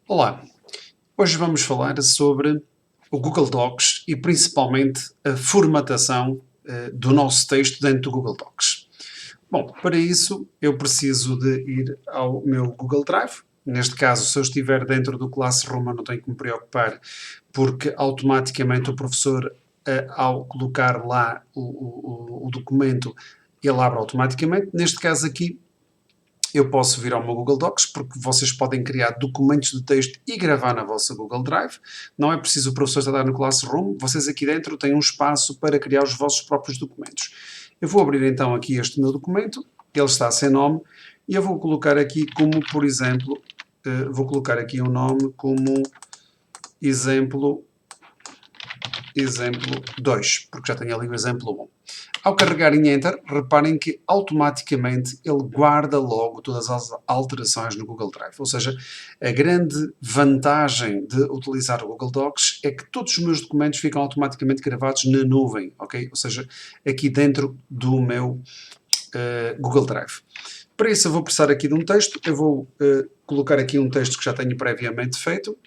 Olá, hoje vamos falar sobre o Google Docs e principalmente a formatação do nosso texto dentro do Google Docs. Bom, para isso eu preciso de ir ao meu Google Drive. Neste caso, se eu estiver dentro do Classroom, eu não tenho que me preocupar, porque automaticamente o professor, ao colocar lá o documento, ele abre automaticamente. Neste caso aqui, eu posso vir ao meu Google Docs, porque vocês podem criar documentos de texto e gravar na vossa Google Drive. Não é preciso o professor estar no Classroom, vocês aqui dentro têm um espaço para criar os vossos próprios documentos. Eu vou abrir então aqui este meu documento, ele está sem nome, e eu vou colocar aqui como, por exemplo, vou colocar aqui um nome como exemplo 2, porque já tenho ali o exemplo 1. Ao carregar em Enter, reparem que automaticamente ele guarda logo todas as alterações no Google Drive. Ou seja, a grande vantagem de utilizar o Google Docs é que todos os meus documentos ficam automaticamente gravados na nuvem, ok? Ou seja, aqui dentro do meu Google Drive. Para isso eu vou precisar aqui de um texto, eu vou colocar aqui um texto que já tenho previamente feito,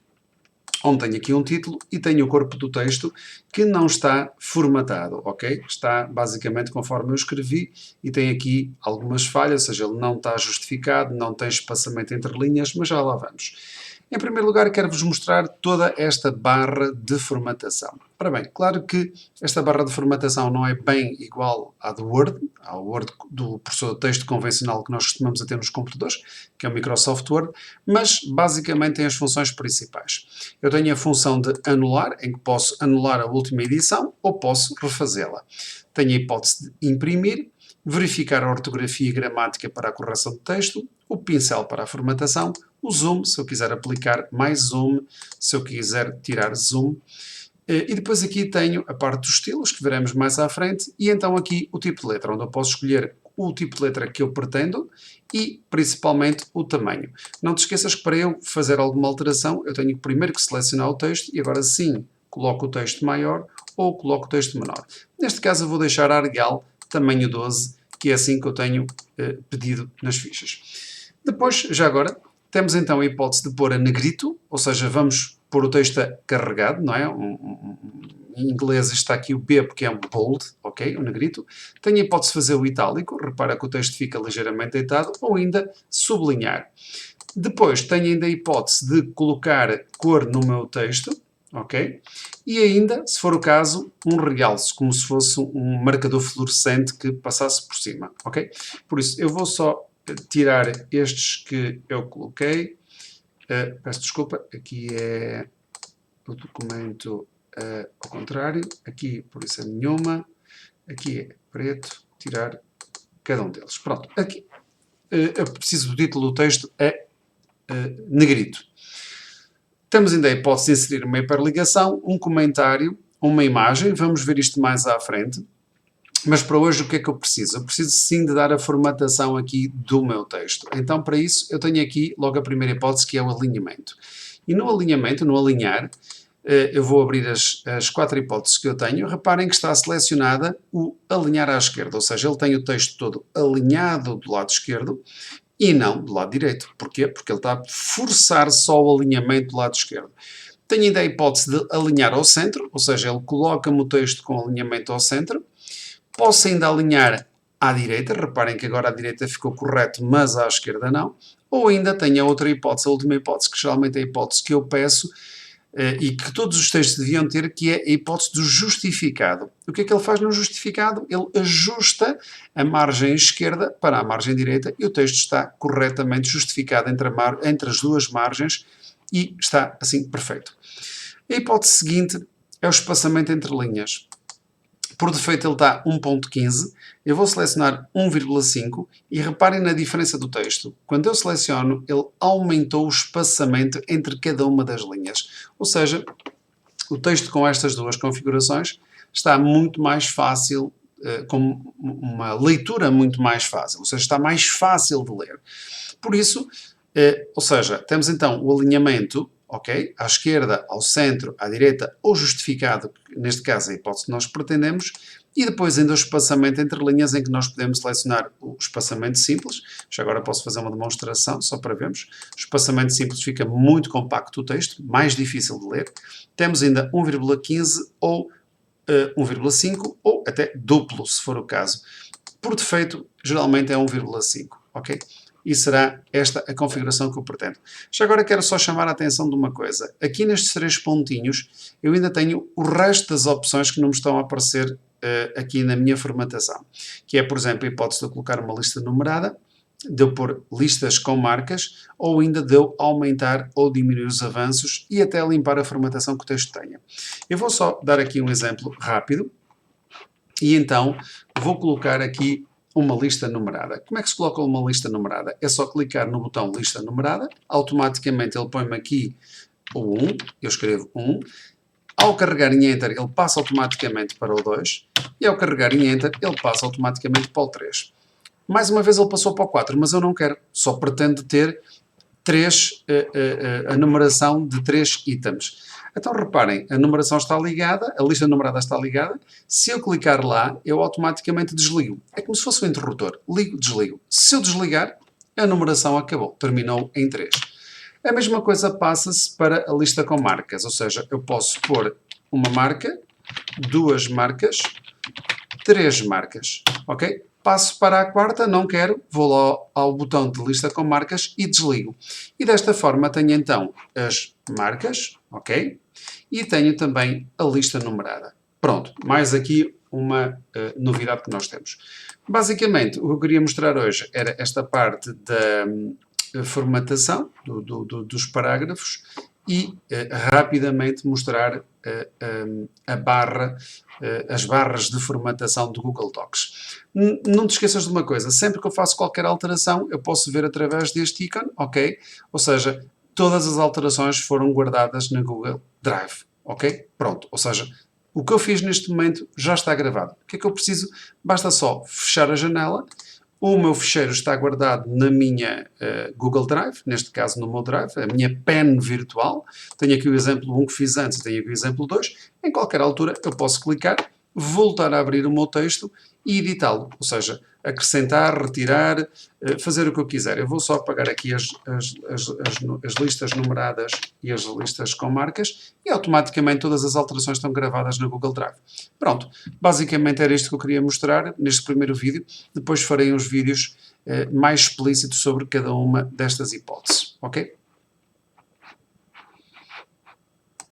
onde tenho aqui um título e tenho o corpo do texto que não está formatado, ok? Está basicamente conforme eu escrevi e tem aqui algumas falhas, ou seja, ele não está justificado, não tem espaçamento entre linhas, mas já lá vamos. Em primeiro lugar, quero-vos mostrar toda esta barra de formatação. Ora bem, claro que esta barra de formatação não é bem igual à do Word, ao Word do processador de texto convencional que nós costumamos a ter nos computadores, que é o Microsoft Word, mas basicamente tem as funções principais. Eu tenho a função de anular, em que posso anular a última edição ou posso refazê-la. Tenho a hipótese de imprimir, verificar a ortografia e gramática para a correção de texto, o pincel para a formatação, o zoom, se eu quiser aplicar mais zoom, se eu quiser tirar zoom. E depois aqui tenho a parte dos estilos, que veremos mais à frente, e então aqui o tipo de letra, onde eu posso escolher o tipo de letra que eu pretendo e principalmente o tamanho. Não te esqueças que para eu fazer alguma alteração, eu tenho primeiro que selecionar o texto e agora sim coloco o texto maior ou coloco o texto menor. Neste caso eu vou deixar Arial tamanho 12, que é assim que eu tenho pedido nas fichas. Depois, já agora, temos então a hipótese de pôr a negrito, ou seja, vamos pôr o texto carregado, não é? Em inglês está aqui o B porque é um bold, ok? O negrito. Tenho a hipótese de fazer o itálico, repara que o texto fica ligeiramente deitado, ou ainda sublinhar. Depois tenho ainda a hipótese de colocar cor no meu texto, ok? E ainda, se for o caso, um realce, como se fosse um marcador fluorescente que passasse por cima, ok? Por isso, eu vou só tirar estes que eu coloquei. Peço desculpa, aqui é o documento ao contrário. Aqui, por isso, é nenhuma. Aqui é preto, tirar cada um deles. Pronto, aqui eu preciso do título do texto, é negrito. Temos ainda a hipótese de inserir uma hiperligação, um comentário, uma imagem. Vamos ver isto mais à frente. Mas para hoje o que é que eu preciso? Eu preciso sim de dar a formatação aqui do meu texto. Então para isso eu tenho aqui logo a primeira hipótese, que é o alinhamento. E no alinhamento, no alinhar, eu vou abrir as 4 hipóteses que eu tenho. Reparem que está selecionada o alinhar à esquerda, ou seja, ele tem o texto todo alinhado do lado esquerdo e não do lado direito. Porquê? Porque ele está a forçar só o alinhamento do lado esquerdo. Tenho ainda a hipótese de alinhar ao centro, ou seja, ele coloca-me o texto com alinhamento ao centro. Posso ainda alinhar à direita, reparem que agora à direita ficou correto, mas à esquerda não. Ou ainda tenho a outra hipótese, a última hipótese, que geralmente é a hipótese que eu peço e que todos os textos deviam ter, que é a hipótese do justificado. O que é que ele faz no justificado? Ele ajusta a margem esquerda para a margem direita e o texto está corretamente justificado entre as duas margens e está assim perfeito. A hipótese seguinte é o espaçamento entre linhas. Por defeito ele está 1.15, eu vou selecionar 1.5 e reparem na diferença do texto. Quando eu seleciono, ele aumentou o espaçamento entre cada uma das linhas. Ou seja, o texto com estas duas configurações está muito mais fácil, com uma leitura muito mais fácil, ou seja, está mais fácil de ler. Por isso, ou seja, temos então o alinhamento, ok? À esquerda, ao centro, à direita ou justificado, neste caso a hipótese que nós pretendemos, e depois ainda o espaçamento entre linhas em que nós podemos selecionar o espaçamento simples. Já agora posso fazer uma demonstração só para vermos. O espaçamento simples fica muito compacto o texto, mais difícil de ler. Temos ainda 1,15 ou 1,5 ou até duplo, se for o caso. Por defeito, geralmente é 1,5, ok? E será esta a configuração que eu pretendo. Já agora quero só chamar a atenção de uma coisa. Aqui nestes 3 pontinhos, eu ainda tenho o resto das opções que não me estão a aparecer aqui na minha formatação. Que é, por exemplo, a hipótese de eu colocar uma lista numerada, de eu pôr listas com marcas, ou ainda de eu aumentar ou diminuir os avanços e até limpar a formatação que o texto tenha. Eu vou só dar aqui um exemplo rápido e então vou colocar aqui uma lista numerada. Como é que se coloca uma lista numerada? É só clicar no botão lista numerada, automaticamente ele põe-me aqui o 1, eu escrevo 1, ao carregar em Enter ele passa automaticamente para o 2 e ao carregar em Enter ele passa automaticamente para o 3. Mais uma vez ele passou para o 4, mas eu não quero, só pretendo ter a numeração de 3 itens. Então reparem, a numeração está ligada, a lista numerada está ligada, se eu clicar lá, eu automaticamente desligo. É como se fosse um interruptor, ligo, desligo. Se eu desligar, a numeração acabou, terminou em 3. A mesma coisa passa-se para a lista com marcas, ou seja, eu posso pôr uma marca, 2 marcas, 3 marcas, ok? Passo para a quarta, não quero, vou lá ao botão de lista com marcas e desligo. E desta forma tenho então as marcas, ok? E tenho também a lista numerada. Pronto, mais aqui uma novidade que nós temos. Basicamente, o que eu queria mostrar hoje era esta parte da formatação dos parágrafos e rapidamente mostrar as barras de formatação do Google Docs. Não te esqueças de uma coisa, sempre que eu faço qualquer alteração, eu posso ver através deste ícone, ok? Ou seja, todas as alterações foram guardadas na Google Drive, ok? Pronto, ou seja, o que eu fiz neste momento já está gravado. O que é que eu preciso? Basta só fechar a janela. O meu ficheiro está guardado na minha Google Drive, neste caso no meu Drive, a minha pen virtual. Tenho aqui o exemplo 1 que fiz antes, tenho aqui o exemplo 2. Em qualquer altura eu posso clicar, voltar a abrir o meu texto e editá-lo. Ou seja, acrescentar, retirar, fazer o que eu quiser. Eu vou só apagar aqui as listas numeradas e as listas com marcas e automaticamente todas as alterações estão gravadas no Google Drive. Pronto, basicamente era isto que eu queria mostrar neste primeiro vídeo. Depois farei uns vídeos mais explícitos sobre cada uma destas hipóteses. Ok?